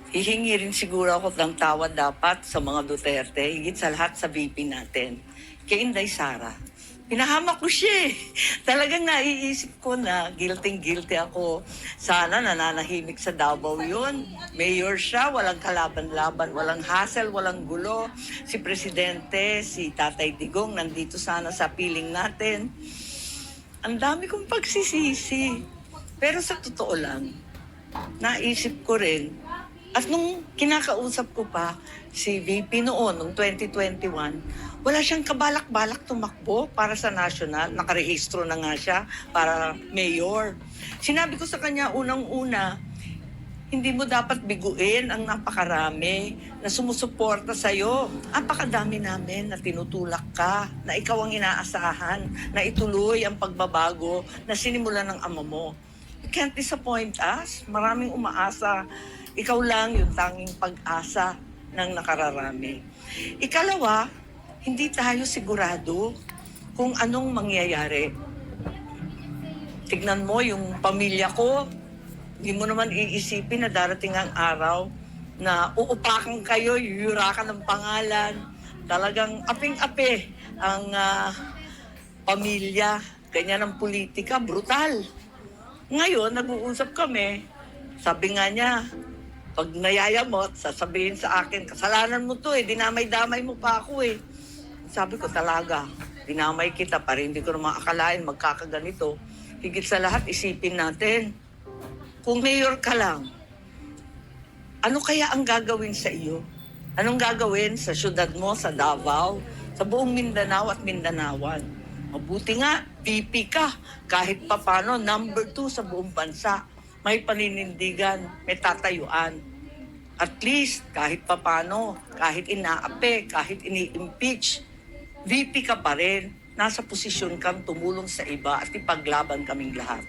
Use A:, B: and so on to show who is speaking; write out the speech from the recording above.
A: Hihingi rin siguro ako ng tawad dapat sa mga Duterte, higit sa lahat sa VP natin, kay Inday Sara. Pinahamak ko siya eh. Talagang naiisip ko na guilty ako. Sana nananahimik sa Davao yun. Mayor siya, walang kalaban-laban, walang hassle, walang gulo. Si Presidente, si Tatay Digong, nandito sana sa piling natin. Ang dami kong pagsisisi. Pero sa totoo lang, naisip ko rin, at nung kinakausap ko pa si VP noon, noong 2021, wala siyang kabalak-balak tumakbo para sa national. Nakarehistro na nga siya para mayor. Sinabi ko sa kanya unang-una, hindi mo dapat biguin ang napakarami na sumusuporta sa'yo. Napakadami namin na tinutulak ka, na ikaw ang inaasahan, na ituloy ang pagbabago na sinimulan ng ama mo. You can't disappoint us. Maraming umaasa. Ikaw lang yung tanging pag-asa ng nakararami. Ikalawa, hindi tayo sigurado kung anong mangyayari. Tignan mo yung pamilya ko, hindi mo naman iisipin na darating ang araw na uupakan kayo, yuyurakan ng pangalan. Talagang aping-api ang pamilya. Ganyan ang politika, brutal. Ngayon, nag-uusap kami, sabi nga niya, pag nayayamot, sasabihin sa akin, kasalanan mo to eh, dinamay-damay mo pa ako eh. Sabi ko talaga, dinamay kita para hindi ko naman akalain magkakaganito. Higit sa lahat, isipin natin, kung mayor ka lang, ano kaya ang gagawin sa iyo? Anong gagawin sa syudad mo, sa Davao, sa buong Mindanao at Mindanawan? Mabuti nga, VP ka, kahit papano, number 2 sa buong bansa. May paninindigan, may tatayuan. At least, kahit papano, kahit inaape, kahit ini-impeach, VP ka pa rin. Nasa posisyon kang tumulong sa iba at ipaglaban kaming lahat.